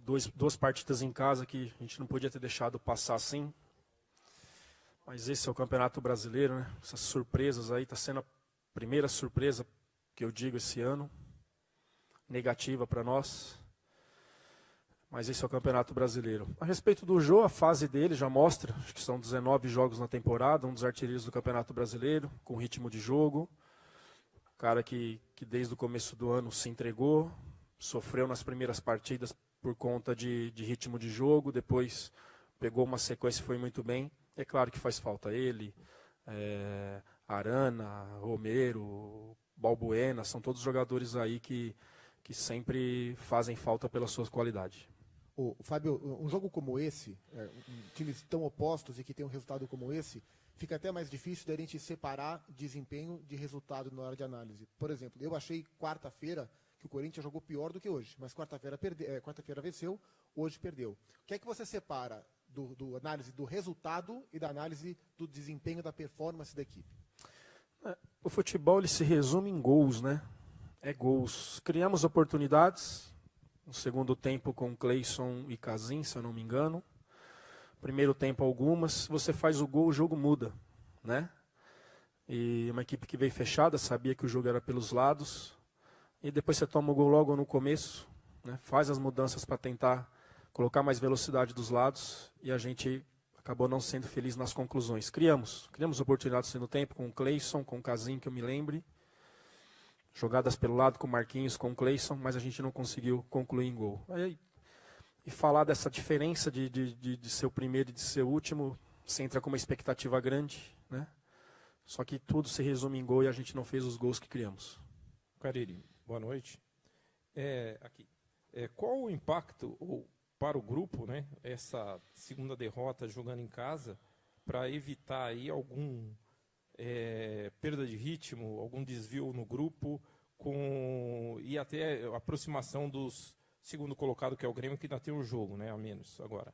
duas partidas em casa que a gente não podia ter deixado passar assim. Mas esse é o Campeonato Brasileiro, né? Essas surpresas aí, está sendo a primeira surpresa que eu digo esse ano, negativa para nós. Mas esse é o Campeonato Brasileiro. A respeito do Jô, a fase dele já mostra, acho que são 19 jogos na temporada, um dos artilheiros do Campeonato Brasileiro, com ritmo de jogo. Cara que desde o começo do ano se entregou, sofreu nas primeiras partidas por conta de ritmo de jogo, depois pegou uma sequência e foi muito bem. É claro que faz falta ele, Arana, Romero, Balbuena, são todos jogadores aí que sempre fazem falta pela sua qualidade. Fábio, um jogo como esse, times tão opostos e que tem um resultado como esse, fica até mais difícil da gente separar desempenho de resultado na hora de análise. Por exemplo, eu achei quarta-feira que o Corinthians jogou pior do que hoje, mas quarta-feira venceu, hoje perdeu. O que é que você separa do análise do resultado e da análise do desempenho, da performance da equipe? O futebol ele se resume em gols, né? É gols. Criamos oportunidades, no segundo tempo com Cleison e Casim, se eu não me engano. Primeiro tempo algumas, se você faz o gol, o jogo muda, né? E uma equipe que veio fechada, sabia que o jogo era pelos lados. E depois você toma o gol logo no começo, né? Faz as mudanças para tentar colocar mais velocidade dos lados. E a gente acabou não sendo feliz nas conclusões. Criamos oportunidades no segundo tempo com o Cleison, com o Casim, que eu me lembre. Jogadas pelo lado com o Marquinhos, com o Cleison, mas a gente não conseguiu concluir em gol. E falar dessa diferença de ser o primeiro e de ser o último, você entra com uma expectativa grande, né? Só que tudo se resume em gol e a gente não fez os gols que criamos. Carille, boa noite. Qual o impacto para o grupo, né, essa segunda derrota jogando em casa, para evitar aí algum perda de ritmo, algum desvio no grupo e até a aproximação dos segundo colocado, que é o Grêmio, que ainda tem um jogo, né, a menos agora?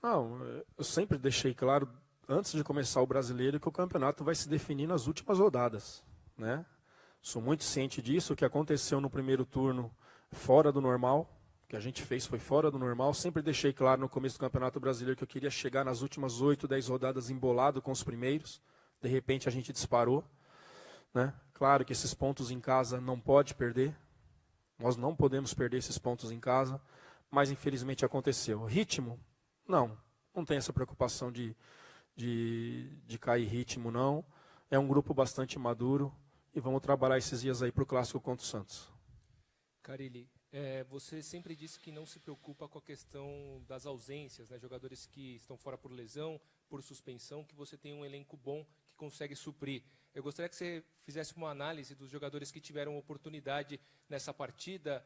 Não, eu sempre deixei claro, antes de começar o Brasileiro, que o campeonato vai se definir nas últimas rodadas, né? Sou muito ciente disso. O que aconteceu no primeiro turno fora do normal, o que a gente fez foi fora do normal. Sempre deixei claro no começo do Campeonato Brasileiro que eu queria chegar nas últimas 8, 10 rodadas embolado com os primeiros. De repente a gente disparou, né? Claro que esses pontos em casa não pode perder. Nós não podemos perder esses pontos em casa, mas infelizmente aconteceu. Ritmo? Não tem essa preocupação de cair ritmo, não. É um grupo bastante maduro e vamos trabalhar esses dias aí para o Clássico contra o Santos. Carille, você sempre disse que não se preocupa com a questão das ausências, né? Jogadores que estão fora por lesão, por suspensão, que você tem um elenco bom que consegue suprir. Eu gostaria que você fizesse uma análise dos jogadores que tiveram oportunidade nessa partida,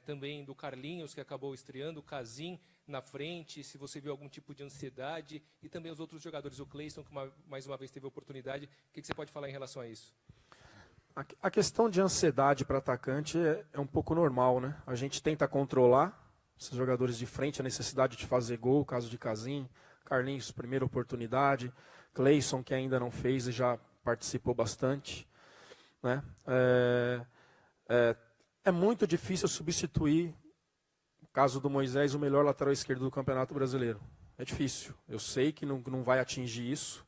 também do Carlinhos, que acabou estreando, o Casim na frente, se você viu algum tipo de ansiedade, e também os outros jogadores, o Cleison, que mais uma vez teve oportunidade. O que você pode falar em relação a isso? A questão de ansiedade para atacante é um pouco normal, né? A gente tenta controlar esses jogadores de frente, a necessidade de fazer gol, o caso de Casim, Carlinhos, primeira oportunidade, Cleison, que ainda não fez e já participou bastante, né? É muito difícil substituir, no caso do Moisés, o melhor lateral esquerdo do Campeonato Brasileiro. É difícil. Eu sei que não vai atingir isso,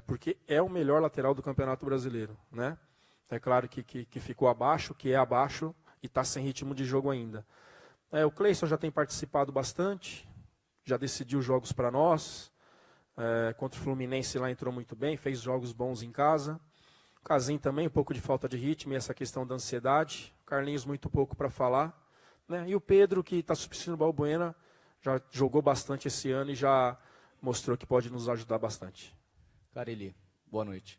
porque é o melhor lateral do Campeonato Brasileiro, né? É claro que ficou abaixo, que é abaixo e está sem ritmo de jogo ainda. O Cleison já tem participado bastante, já decidiu jogos para nós. Contra o Fluminense lá entrou muito bem, fez jogos bons em casa. O Casim também, um pouco de falta de ritmo e essa questão da ansiedade. O Carlinhos muito pouco para falar, né? E o Pedro, que está substituindo o Balbuena, já jogou bastante esse ano e já mostrou que pode nos ajudar bastante. Carille, boa noite.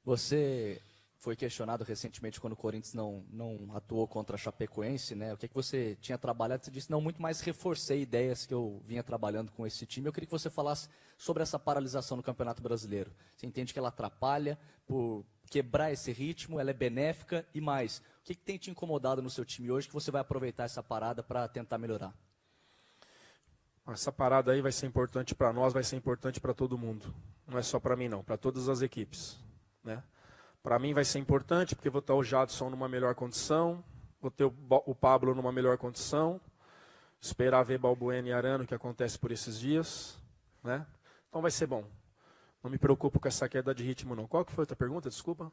Você foi questionado recentemente quando o Corinthians não atuou contra a Chapecoense, né? O que você tinha trabalhado? Você disse, não, muito mais reforcei ideias que eu vinha trabalhando com esse time. Eu queria que você falasse sobre essa paralisação no Campeonato Brasileiro. Você entende que ela atrapalha por quebrar esse ritmo, ela é benéfica e mais. O que tem te incomodado no seu time hoje que você vai aproveitar essa parada para tentar melhorar? Essa parada aí vai ser importante para nós, vai ser importante para todo mundo. Não é só para mim não, para todas as equipes, né? Para mim vai ser importante porque vou ter o Jadson numa melhor condição, vou ter o Pablo numa melhor condição. Esperar ver Balbuena e Arano, que acontece por esses dias, né? Então vai ser bom. Não me preocupo com essa queda de ritmo, não. Qual que foi a outra pergunta? Desculpa.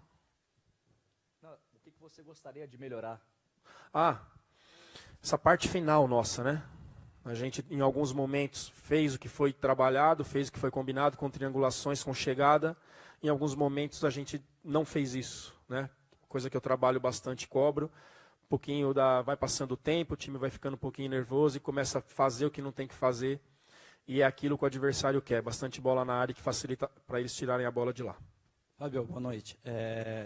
Não, o que você gostaria de melhorar? Essa parte final nossa, né? A gente, em alguns momentos, fez o que foi trabalhado, fez o que foi combinado, com triangulações, com chegada. Em alguns momentos, a gente não fez isso, né? Coisa que eu trabalho bastante, cobro. Vai passando o tempo, o time vai ficando um pouquinho nervoso e começa a fazer o que não tem que fazer. E é aquilo que o adversário quer, bastante bola na área que facilita para eles tirarem a bola de lá. Fábio, boa noite.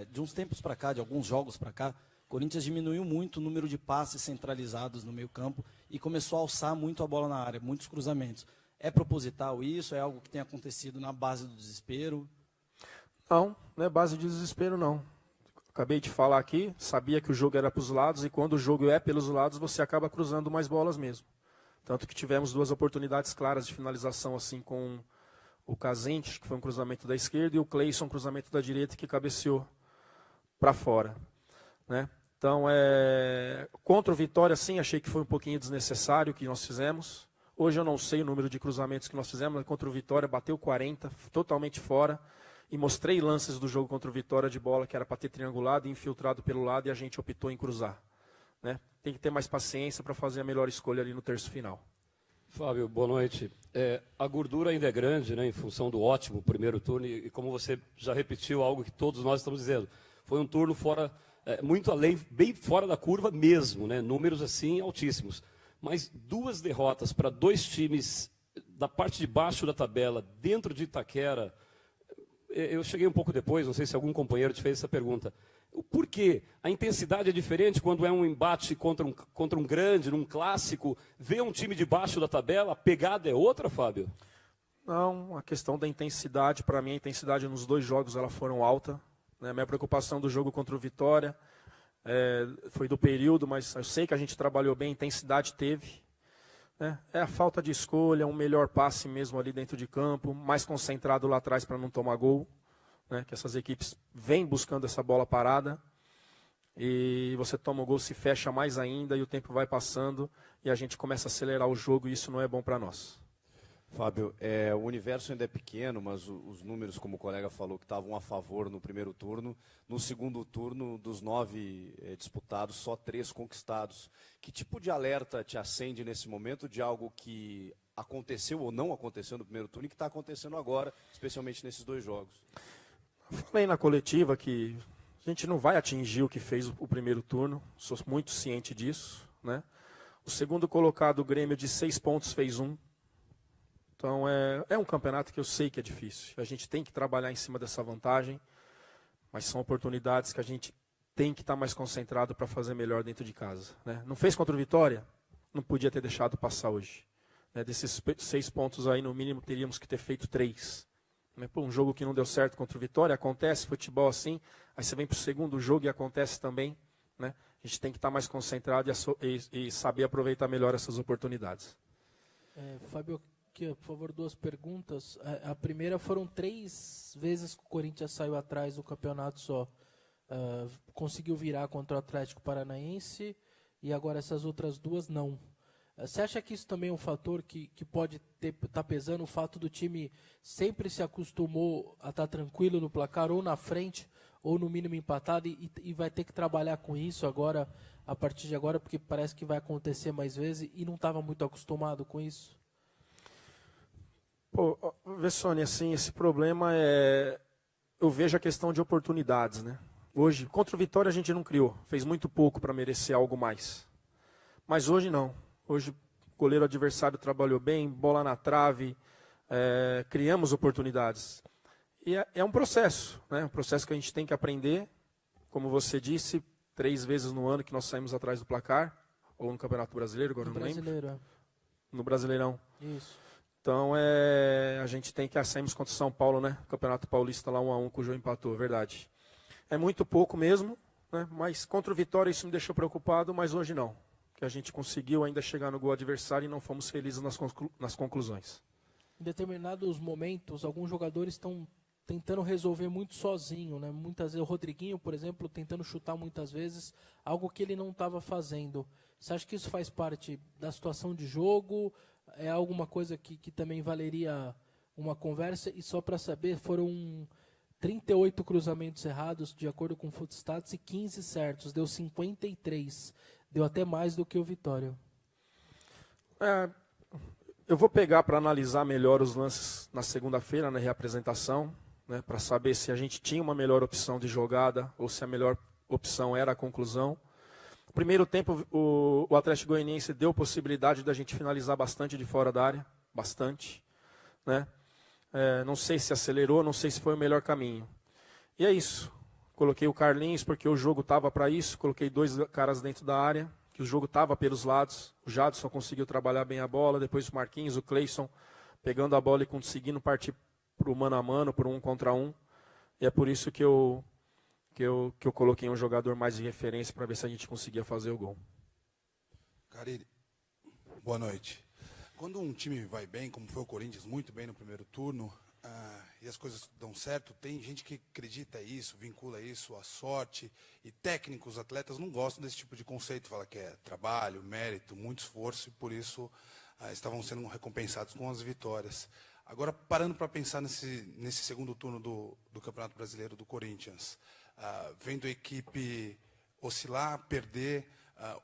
De uns tempos para cá, de alguns jogos para cá, o Corinthians diminuiu muito o número de passes centralizados no meio campo e começou a alçar muito a bola na área, muitos cruzamentos. É proposital isso? É algo que tem acontecido na base do desespero? Não é base de desespero, não. Acabei de falar aqui, sabia que o jogo era para os lados, e quando o jogo é pelos lados, você acaba cruzando mais bolas mesmo. Tanto que tivemos 2 oportunidades claras de finalização, assim, com o Kazente, que foi um cruzamento da esquerda, e o Cleison, um cruzamento da direita, que cabeceou para fora, né? Então, contra o Vitória, sim, achei que foi um pouquinho desnecessário o que nós fizemos. Hoje eu não sei o número de cruzamentos que nós fizemos, mas contra o Vitória bateu 40, totalmente fora. E mostrei lances do jogo contra o Vitória de bola que era para ter triangulado e infiltrado pelo lado, e a gente optou em cruzar, né? Tem que ter mais paciência para fazer a melhor escolha ali no terço final. Fábio, boa noite. A gordura ainda é grande, né, em função do ótimo primeiro turno, e como você já repetiu algo que todos nós estamos dizendo, foi um turno fora, muito além, bem fora da curva mesmo, né, números assim altíssimos. Mas 2 derrotas para 2 times da parte de baixo da tabela, dentro de Itaquera. Eu cheguei um pouco depois, não sei se algum companheiro te fez essa pergunta. O porquê? A intensidade é diferente quando é um embate contra um grande, num clássico? Ver um time de baixo da tabela, a pegada é outra, Fábio? Não, a questão da intensidade, para mim a intensidade nos 2 jogos ela foram alta, né? Minha preocupação do jogo contra o Vitória foi do período, mas eu sei que a gente trabalhou bem, a intensidade teve. É a falta de escolha, um melhor passe mesmo ali dentro de campo, mais concentrado lá atrás para não tomar gol, né? Que essas equipes vêm buscando essa bola parada, e você toma o gol, se fecha mais ainda, e o tempo vai passando, e a gente começa a acelerar o jogo, e isso não é bom para nós. Fábio, o universo ainda é pequeno, mas os números, como o colega falou, que estavam a favor no primeiro turno. No segundo turno, dos 9 disputados, só 3 conquistados. Que tipo de alerta te acende nesse momento de algo que aconteceu ou não aconteceu no primeiro turno e que está acontecendo agora, especialmente nesses 2 jogos? Eu falei na coletiva que a gente não vai atingir o que fez o primeiro turno, sou muito ciente disso, né? O segundo colocado, o Grêmio, de 6 pontos, fez 1. Então, é um campeonato que eu sei que é difícil. A gente tem que trabalhar em cima dessa vantagem, mas são oportunidades que a gente tem que estar mais concentrado para fazer melhor dentro de casa, né? Não fez contra o Vitória? Não podia ter deixado passar hoje, né? Desses 6 pontos aí, no mínimo, teríamos que ter feito 3. Né? Pô, um jogo que não deu certo contra o Vitória, acontece, futebol assim, aí você vem para o segundo jogo e acontece também, né? A gente tem que estar mais concentrado e saber aproveitar melhor essas oportunidades. Fábio, aqui, por favor, 2 perguntas. A primeira, foram 3 vezes que o Corinthians saiu atrás do campeonato só. Conseguiu virar contra o Atlético Paranaense e agora essas outras 2 não. Você acha que isso também é um fator que pode estar pesando, o fato do time sempre se acostumou a estar tranquilo no placar, ou na frente, ou no mínimo empatado, e vai ter que trabalhar com isso agora, a partir de agora, porque parece que vai acontecer mais vezes e não estava muito acostumado com isso? Pô, Vessone, assim, esse problema eu vejo a questão de oportunidades, né? Hoje, contra o Vitória a gente não criou, fez muito pouco para merecer algo mais. Mas hoje não. Hoje o goleiro adversário trabalhou bem, bola na trave, criamos oportunidades. E é um processo, né? Um processo que a gente tem que aprender. Como você disse, 3 vezes no ano que nós saímos atrás do placar, ou no Campeonato Brasileiro, agora No não Brasileiro, lembro. No Brasileirão. Isso. Então, a gente tem que saímos contra o São Paulo, né? Campeonato Paulista lá 1-1, cujo empatou, verdade. É muito pouco mesmo, né? Mas contra o Vitória isso me deixou preocupado, mas hoje não. Que a gente conseguiu ainda chegar no gol adversário e não fomos felizes nas conclusões. Em determinados momentos, alguns jogadores estão tentando resolver muito sozinho, né? Muitas vezes, o Rodriguinho, por exemplo, tentando chutar muitas vezes, algo que ele não estava fazendo. Você acha que isso faz parte da situação de jogo? É alguma coisa que também valeria uma conversa? E só para saber, foram 38 cruzamentos errados, de acordo com o Footstats, e 15 certos. Deu 53. Deu até mais do que o Vitória. Eu vou pegar para analisar melhor os lances na segunda-feira, na reapresentação, né, para saber se a gente tinha uma melhor opção de jogada ou se a melhor opção era a conclusão. No primeiro tempo, o Atlético Goianiense deu possibilidade da gente finalizar bastante de fora da área, bastante, né? Não sei se acelerou, não sei se foi o melhor caminho. E é isso. Coloquei o Carlinhos porque o jogo estava para isso, coloquei 2 caras dentro da área, que o jogo estava pelos lados. O Jadson conseguiu trabalhar bem a bola, depois o Marquinhos, o Cleison, pegando a bola e conseguindo partir para o mano a mano, por 1 contra 1. E é por isso que eu coloquei um jogador mais de referência para ver se a gente conseguia fazer o gol. Carille, boa noite. Quando um time vai bem, como foi o Corinthians, muito bem no primeiro turno, e as coisas dão certo, tem gente que acredita isso, vincula isso à sorte, e técnicos, atletas não gostam desse tipo de conceito, fala que é trabalho, mérito, muito esforço, e por isso estavam sendo recompensados com as vitórias. Agora, parando para pensar nesse segundo turno do Campeonato Brasileiro do Corinthians, vendo a equipe oscilar, perder.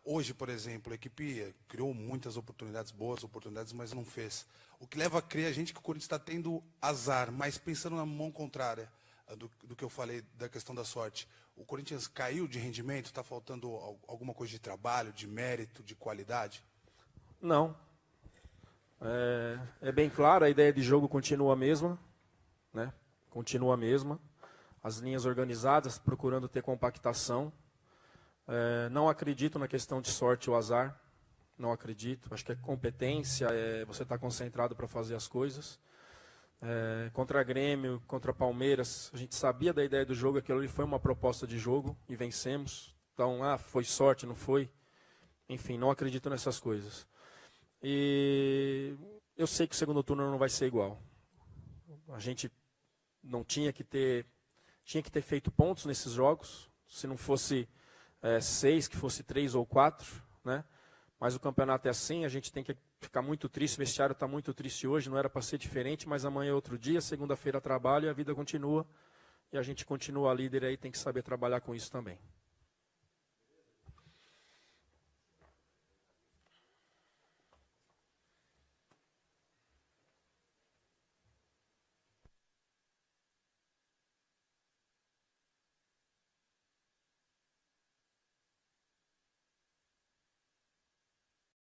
Hoje, por exemplo, a equipe criou muitas oportunidades, boas oportunidades, mas não fez. O que leva a crer a gente que o Corinthians está tendo azar, mas pensando na mão contrária do que eu falei da questão da sorte. O Corinthians caiu de rendimento? Está faltando alguma coisa de trabalho, de mérito, de qualidade? Não. É bem claro, a ideia de jogo continua a mesma, né? Continua a mesma. As linhas organizadas, procurando ter compactação. Não acredito na questão de sorte ou azar. Não acredito. Acho que é competência, você está concentrado para fazer as coisas. Contra Grêmio, contra Palmeiras, a gente sabia da ideia do jogo, aquilo ali foi uma proposta de jogo e vencemos. Então, foi sorte, não foi? Enfim, não acredito nessas coisas. E eu sei que o segundo turno não vai ser igual. A gente não tinha que ter feito pontos nesses jogos. Se não fosse 6, que fosse 3 ou 4, né? Mas o campeonato é assim, a gente tem que ficar muito triste, o vestiário está muito triste hoje, não era para ser diferente, mas amanhã é outro dia, segunda-feira trabalho e a vida continua. E a gente continua líder aí, tem que saber trabalhar com isso também.